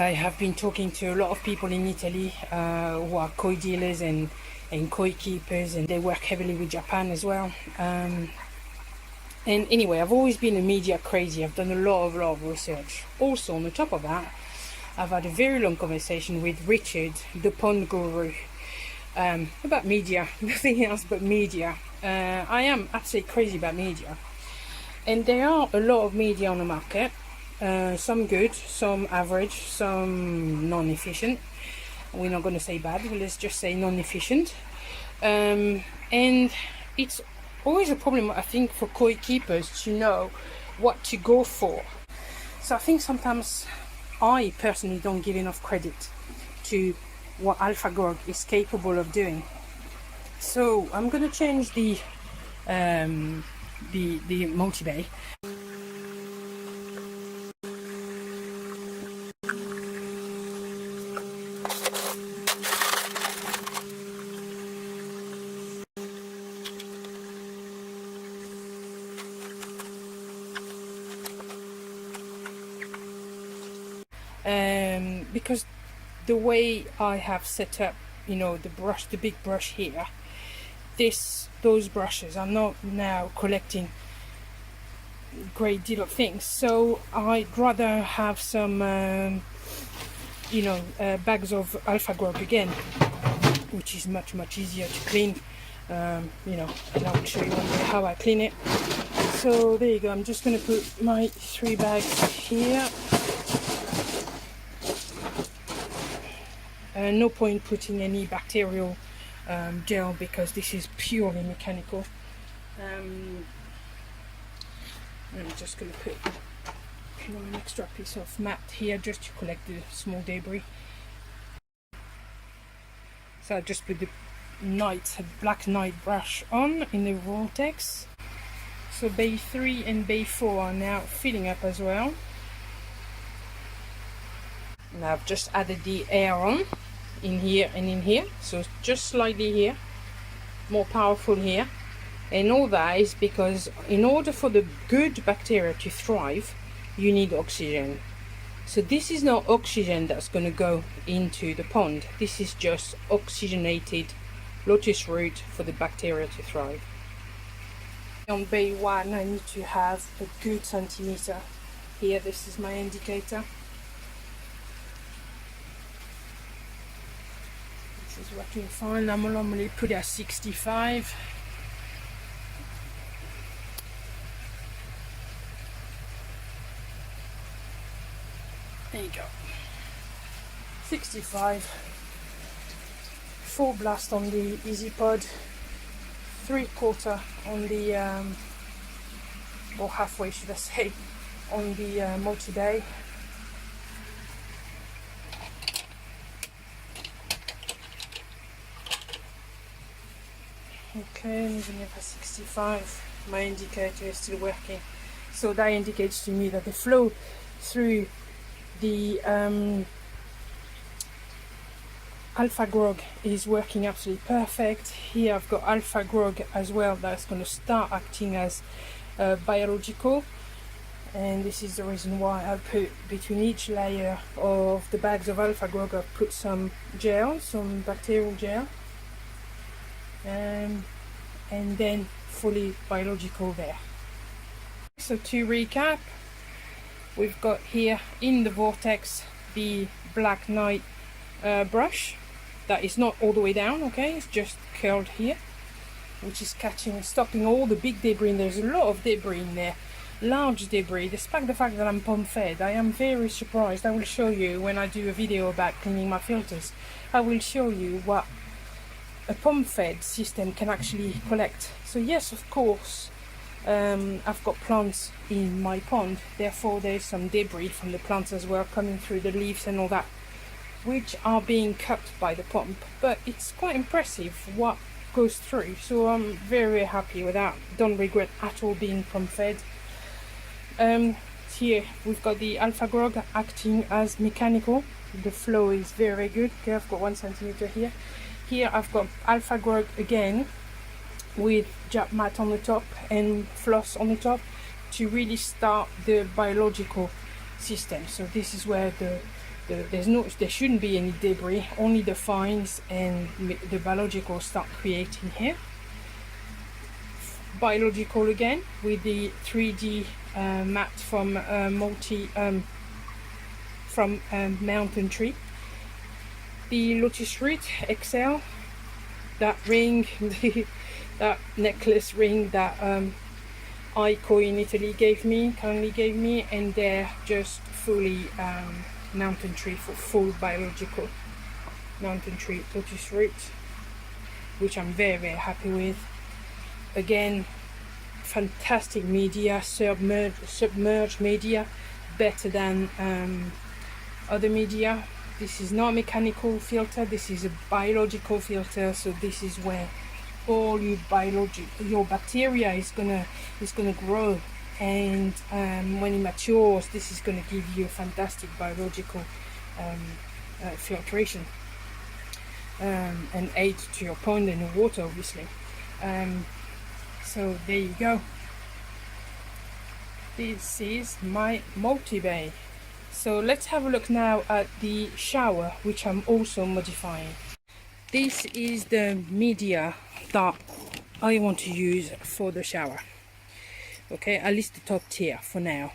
I have been talking to a lot of people in Italy who are koi dealers and koi keepers, and they work heavily with Japan as well. And anyway, I've always been a media crazy. I've done a lot of research. Also, on the top of that, I've had a very long conversation with Richard, the Ponguru, about media, nothing else but media. I am absolutely crazy about media. And there are a lot of media on the market. Some good, some average, some non-efficient. We're not going to say bad, let's just say non-efficient. And it's always a problem, I think, for koi keepers to know what to go for. So I think sometimes I personally don't give enough credit to what Alpha Grog is capable of doing. So I'm going to change the Multibay. Because the way I have set up, you know, the big brush here, those brushes are not now collecting a great deal of things, so I'd rather have some bags of Alpha Grog again, which is much easier to clean, and I'll show you one day how I clean it. So there you go. I'm just going to put my 3 bags here. No point putting any bacterial gel because this is purely mechanical. I'm just going to put an extra piece of mat here just to collect the small debris. So I just put the black night brush on in the vortex. So bay 3 and bay 4 are now filling up as well. Now I've just added the air on in here and in here, so just slightly here, more powerful here. And all that is because in order for the good bacteria to thrive, you need oxygen. So this is not oxygen that's going to go into the pond. This is just oxygenated lotus root for the bacteria to thrive. On bay 1 I need to have a good centimeter here. This is my indicator. This is working fine. I normally put it at 65. There you go. 65. Full blast on the Easy Pod. 3/4 on the, or halfway should I say, on the Multibay. Okay, leaving it at 65. My indicator is still working, so that indicates to me that the flow through the Alpha Grog is working absolutely perfect. Here I've got Alpha Grog as well that's going to start acting as biological, and this is the reason why I put between each layer of the bags of Alpha Grog I've put some gel, some bacterial gel, and then fully biological there. So to recap, we've got here in the vortex the black night brush that is not all the way down, okay, it's just curled here, which is catching, stopping all the big debris. And there's a lot of debris in there, large debris, despite the fact that I'm pump fed. I am very surprised. I will show you when I do a video about cleaning my filters. I will show you what a pump fed system can actually collect. So yes, of course, I've got plants in my pond, therefore there's some debris from the plants as well coming through the leaves and all that, which are being cut by the pump, but it's quite impressive what goes through. So I'm very happy with that. Don't regret at all being pump fed. Here we've got the Alpha Grog acting as mechanical. The flow is very good. Okay, I've got 1 centimeter here. Here I've got Alpha Grog again with Jap mat on the top and floss on the top to really start the biological system. So this is where the there shouldn't be any debris, only the fines and the biological start creating here. Biological again with the 3D mat from Mountain Tree. The Lotus Root XL, that ring, that necklace ring that Ico in Italy kindly gave me, and they're just fully Mountain Tree for full biological Mountain Tree Lotus Root, which I'm very, very happy with. Again, fantastic media, submerged media, better than other media. This is not a mechanical filter, this is a biological filter, so this is where all your bacteria is gonna grow, and when it matures, this is gonna give you a fantastic biological filtration and aid to your pond and the water, obviously. So there you go. This is my Multibay. So let's have a look now at the shower, which I'm also modifying. This is the media that I want to use for the shower. Okay, at least the top tier for now.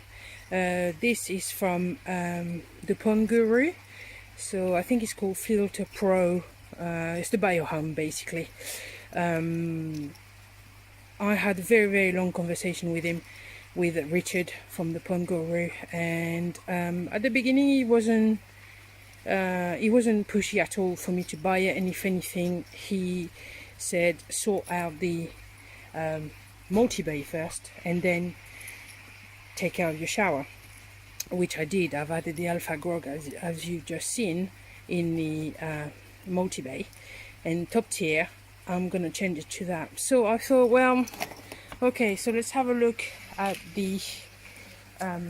This is from the Ponguru. So I think it's called Filter Pro. It's the Biohome, basically. I had a very, very long conversation with him, with Richard from the Ponguru, and at the beginning he wasn't pushy at all for me to buy it, and if anything he said sort out the Multibay first and then take out your shower, which I did. I've added the Alpha Grog as you've just seen in the Multibay, and top tier I'm gonna change it to that. So I thought, well, okay, so let's have a look at the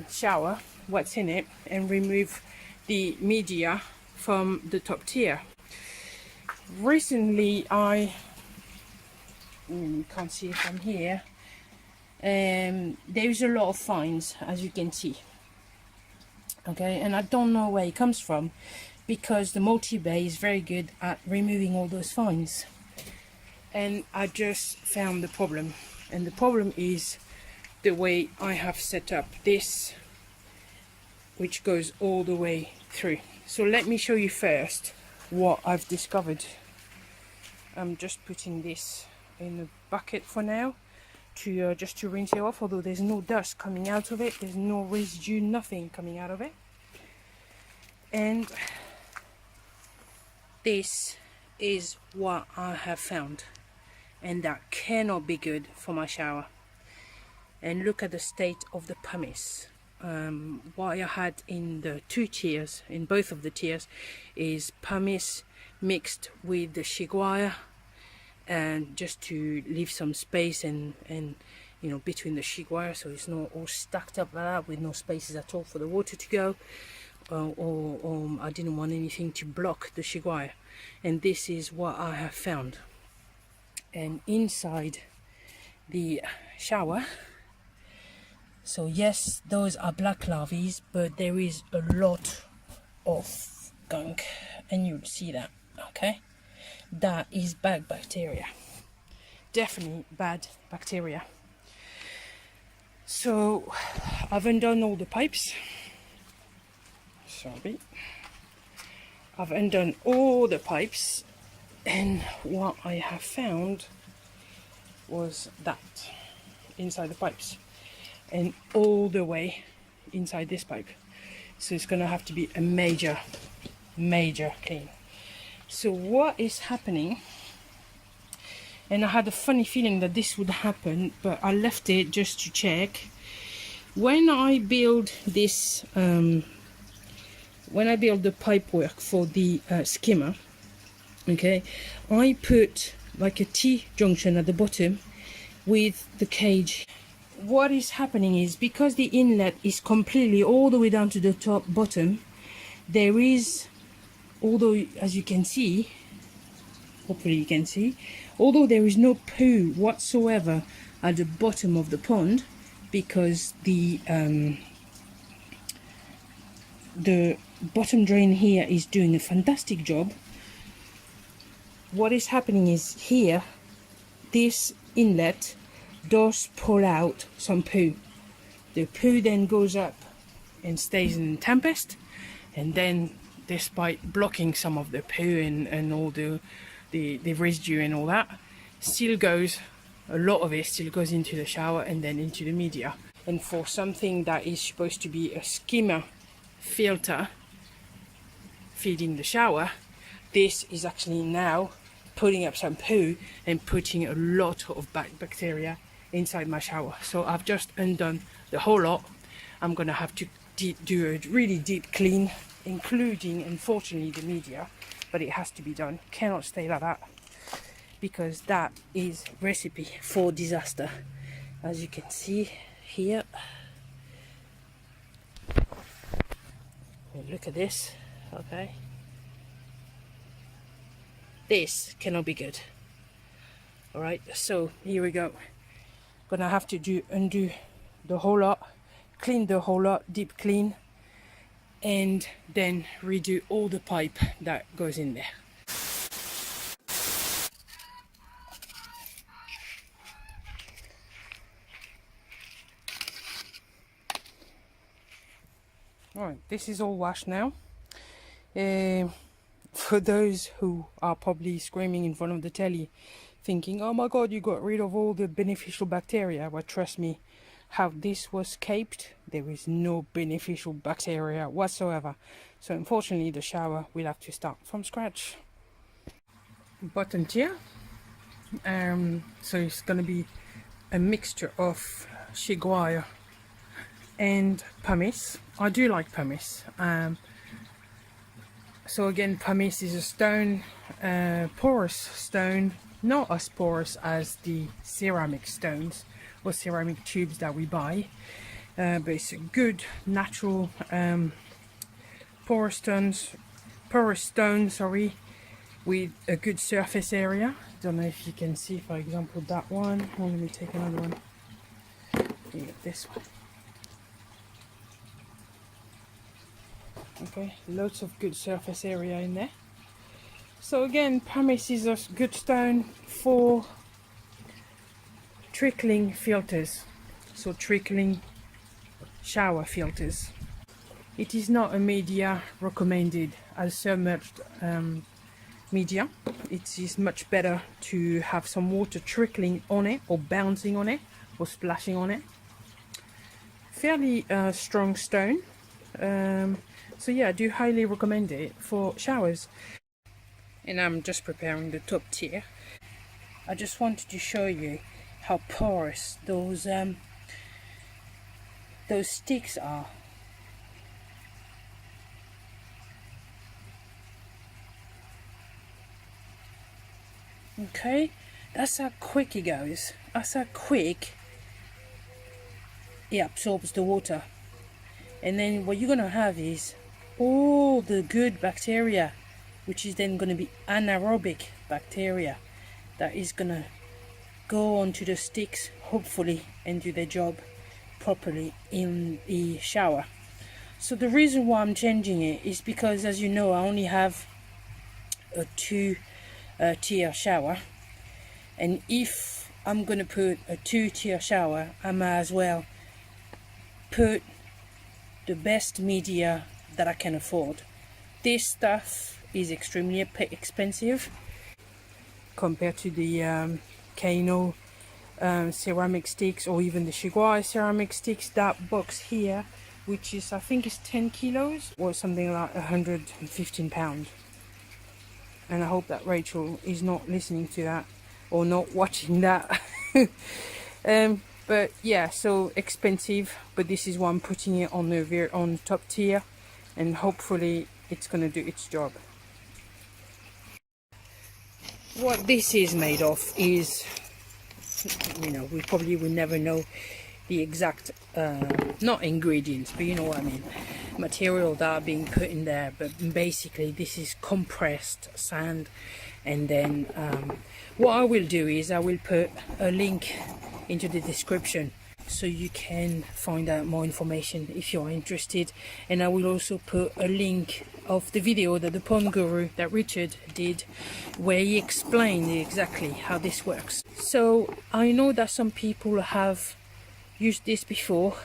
shower, what's in it, and remove the media from the top tier. Recently you can't see it from here, there's a lot of fines, as you can see. Okay, and I don't know where it comes from, because the Multibay is very good at removing all those fines. And I just found the problem, and the problem is the way I have set up this, which goes all the way through. So let me show you first what I've discovered. I'm just putting this in a bucket for now to just to rinse it off, although there's no dust coming out of it, there's no residue, nothing coming out of it. And this is what I have found, and that cannot be good for my shower. And look at the state of the pumice. What I had in the two tiers, in both of the tiers, is pumice mixed with the shiguire, and just to leave some space and you know, between the shiguire, so it's not all stacked up like that with no spaces at all for the water to go, or I didn't want anything to block the shiguire. And this is what I have found. And inside the shower, so yes, those are black larvae, but there is a lot of gunk, and you'll see that. Okay, that is bad bacteria, definitely bad bacteria. So I've undone all the pipes. Sorry, I've undone all the pipes, and what I have found was that inside the pipes, and all the way inside this pipe. So it's gonna have to be a major clean. So what is happening, and I had a funny feeling that this would happen, but I left it just to check. When I build this when I build the pipework for the skimmer, okay, I put like a T-junction at the bottom with the cage. What is happening is, because the inlet is completely all the way down to the top bottom, there is, although as you can see, hopefully you can see, although there is no poo whatsoever at the bottom of the pond, because the bottom drain here is doing a fantastic job. What is happening is here, this inlet does pull out some poo. The poo then goes up and stays in Tempest, and then despite blocking some of the poo and all the residue and all that, still goes, a lot of it still goes into the shower and then into the media. And for something that is supposed to be a skimmer filter feeding the shower, this is actually now putting up some poo and putting a lot of bacteria inside my shower. So I've just undone the whole lot. I'm gonna have to do a really deep clean, including unfortunately the media, but it has to be done. Cannot stay like that, because that is recipe for disaster. As you can see here, look at this. Okay, this cannot be good. All right, so here we go. Gonna have to undo the whole lot, clean the whole lot, deep clean, and then redo all the pipe that goes in there. Alright, this is all washed now. For those who are probably screaming in front of the telly, thinking, oh my god, you got rid of all the beneficial bacteria. Well, trust me, how this was caped, there is no beneficial bacteria whatsoever. So unfortunately the shower will have to start from scratch. Bottom tier. So it's going to be a mixture of Shiguire and pumice. I do like pumice. So again, pumice is a stone, porous stone, not as porous as the ceramic stones or ceramic tubes that we buy, but it's a good natural porous stone, sorry, with a good surface area. Don't know if you can see, for example, that one. Let me take another one. Yeah, this one. Okay, lots of good surface area in there. So again, pumice is a good stone for trickling filters, so trickling shower filters. It is not a media recommended as submerged media. It is much better to have some water trickling on it, or bouncing on it, or splashing on it. Fairly strong stone. So yeah, I do highly recommend it for showers. And I'm just preparing the top tier. I just wanted to show you how porous those sticks are. Okay, that's how quick it goes. That's how quick it absorbs the water. And then what you're gonna have is all the good bacteria, which is then going to be anaerobic bacteria, that is going to go onto the sticks, hopefully, and do their job properly in the shower. So the reason why I'm changing it is because, as you know, I only have a 2-tier shower, and if I'm going to put a 2-tier shower, I might as well put the best media that I can afford. This stuff is extremely expensive compared to the Kano ceramic sticks, or even the Shiguire ceramic sticks. That box here, which is, I think is 10 kilos or something like £115. And I hope that Rachel is not listening to that or not watching that. But yeah, so expensive, but this is why I'm putting it on the top tier, and hopefully it's going to do its job. What this is made of is, you know, we probably will never know the exact not ingredients, but you know what I mean, material that are being put in there. But basically this is compressed sand. And then what I will do is I will put a link into the description so you can find out more information if you're interested. And I will also put a link of the video that the Ponguru that Richard did, where he explained exactly how this works. So I know that some people have used this before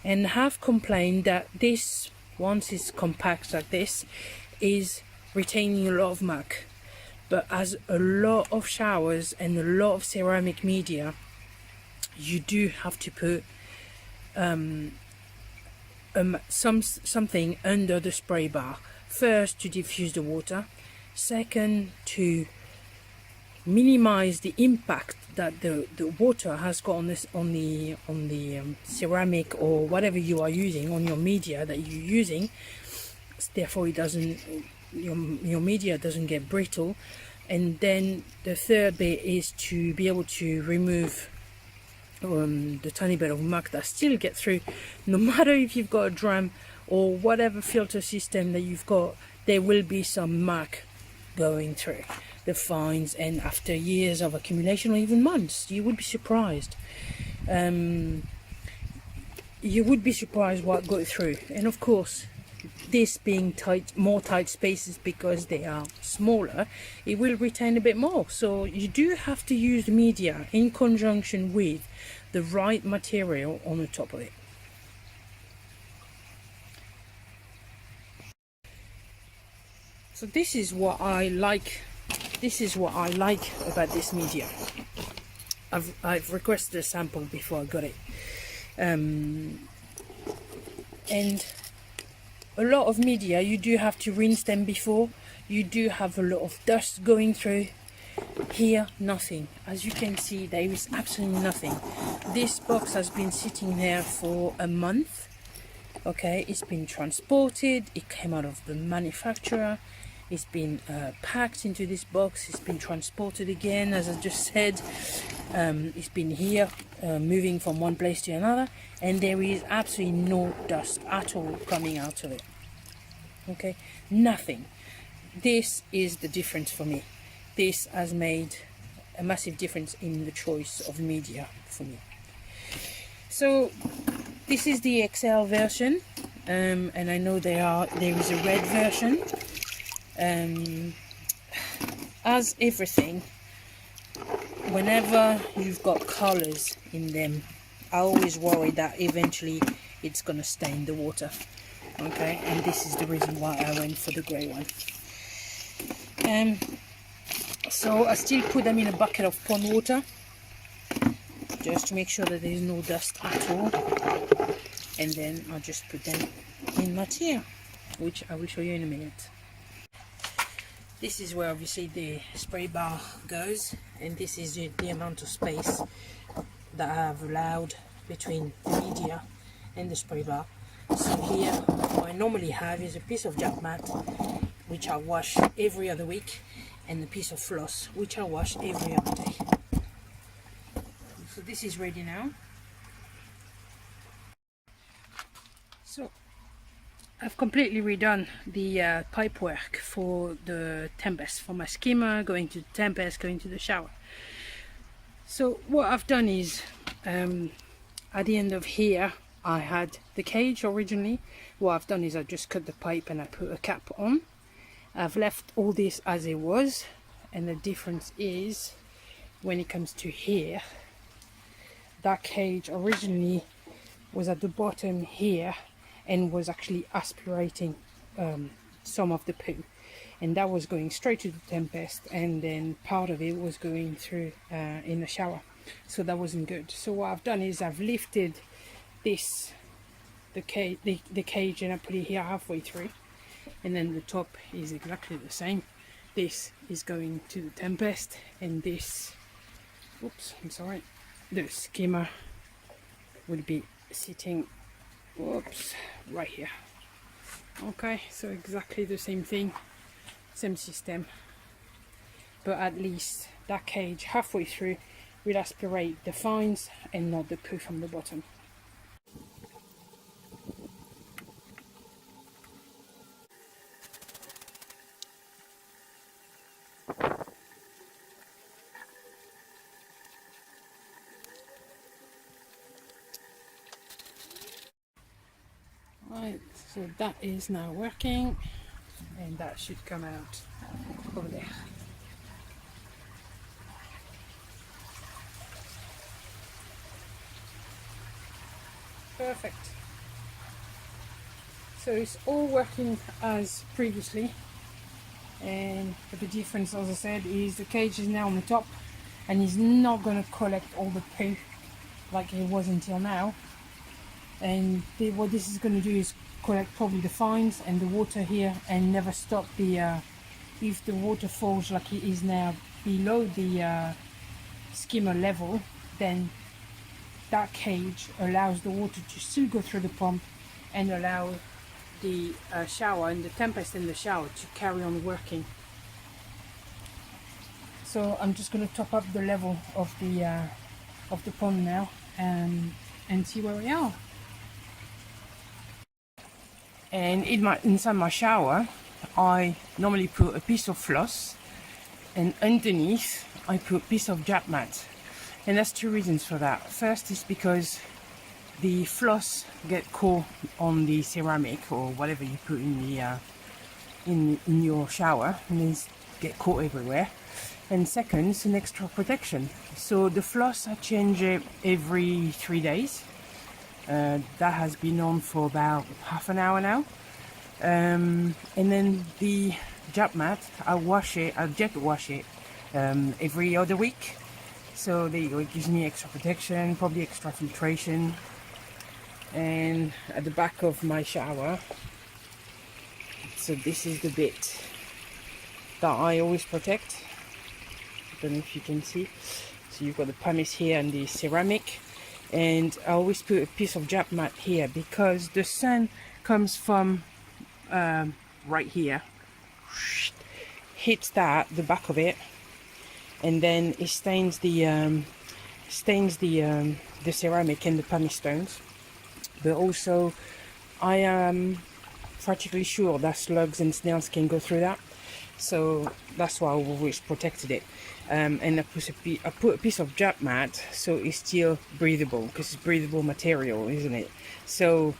and have complained that this, once it's compact like this, is retaining a lot of muck. But as a lot of showers and a lot of ceramic media, you do have to put something under the spray bar. First, to diffuse the water. Second, to minimize the impact that the water has got on the ceramic or whatever you are using, on your media that you're using. Therefore, it doesn't, your media doesn't get brittle. And then the third bit is to be able to remove the tiny bit of muck that still get through. No matter if you've got a drum or whatever filter system that you've got, there will be some muck going through the fines, and after years of accumulation or even months, you would be surprised. You would be surprised what got through. And of course, this being tight, more tight spaces, because they are smaller, it will retain a bit more. So you do have to use the media in conjunction with the right material on the top of it. So this is what I like. This is what I like about this media. I've requested a sample before I got it, and a lot of media, you do have to rinse them before. You do have a lot of dust going through. Here, nothing. As you can see, there is absolutely nothing. This box has been sitting there for a month. Okay, it's been transported. It came out of the manufacturer. It's been packed into this box. It's been transported again, as I just said. It's been here, moving from one place to another, and there is absolutely no dust at all coming out of it. Okay, nothing. This is the difference for me. This has made a massive difference in the choice of media for me. So this is the XL version, and I know there is a red version. As everything, whenever you've got colors in them, I always worry that eventually it's gonna stain the water. Okay, and this is the reason why I went for the grey one. So I still put them in a bucket of pond water, just to make sure that there is no dust at all, and then I'll just put them in my tier, which I will show you in a minute. This is where obviously the spray bar goes, and this is the amount of space that I have allowed between the media and the spray bar. So here, what I normally have is a piece of jack mat, which I wash every other week, and a piece of floss, which I wash every other day. So this is ready now. So I've completely redone the pipework for the Tempest, for my skimmer, going to the Tempest, going to the shower. So what I've done is, at the end of here, I had the cage originally. What I've done is I just cut the pipe and I put a cap on. I've left all this as it was, and the difference is, when it comes to here, that cage originally was at the bottom here, and was actually aspirating some of the poo, and that was going straight to the Tempest, and then part of it was going through in the shower, so that wasn't good. So what I've done is I've lifted this, the cage, and I put it here halfway through, and then the top is exactly the same. This is going to the Tempest, and this, oops, I'm sorry, the skimmer will be sitting, whoops, right here. Okay, so exactly the same thing, same system, but at least that cage halfway through will aspirate the fines and not the poo from the bottom. So that is now working, and that should come out over there. Perfect. So it's all working as previously, and the difference, as I said, is the cage is now on the top and it's not going to collect all the poo like it was until now. And what this is going to do is collect probably the fines and the water here, and never stop the if the water falls like it is now below the skimmer level, then that cage allows the water to still go through the pump and allow the shower and the tempest in the shower to carry on working. So I'm just going to top up the level of the pond now, and see where we are. And inside my shower, I normally put a piece of floss, and underneath I put a piece of jap mat. And there's two reasons for that. First is because the floss get caught on the ceramic or whatever you put in the in your shower, and then get caught everywhere. And second, it's an extra protection. So the floss I change it every 3 days. That has been on for about half an hour now. And then the jap mat, I jet wash it every other week. So there you go, it gives me extra protection, probably extra filtration. And at the back of my shower, so this is the bit that I always protect. I don't know if you can see. So you've got the pumice here and the ceramic, and I always put a piece of jap mat here because the sun comes from right here, hits the back of it, and then it stains the ceramic and the pumice stones. But also, I am practically sure that slugs and snails can go through that, so that's why I've always protected it. And I put a piece of jap mat so it's still breathable, because it's breathable material, isn't it? So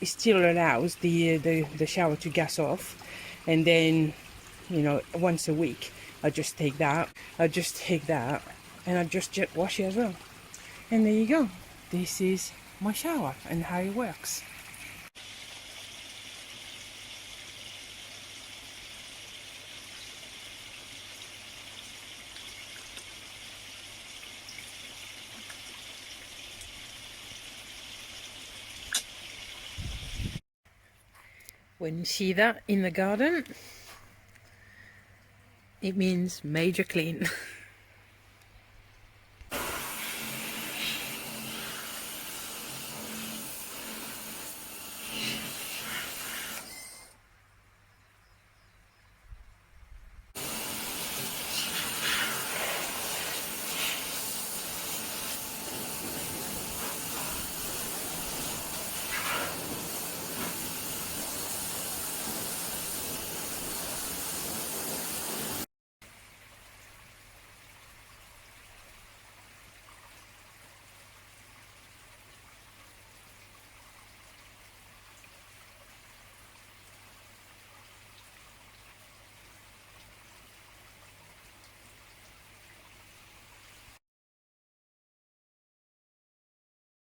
it still allows the shower to gas off, and then, you know, once a week I just take that and I just jet wash it as well. And there you go. This is my shower and how it works. When you see that in the garden, it means major clean.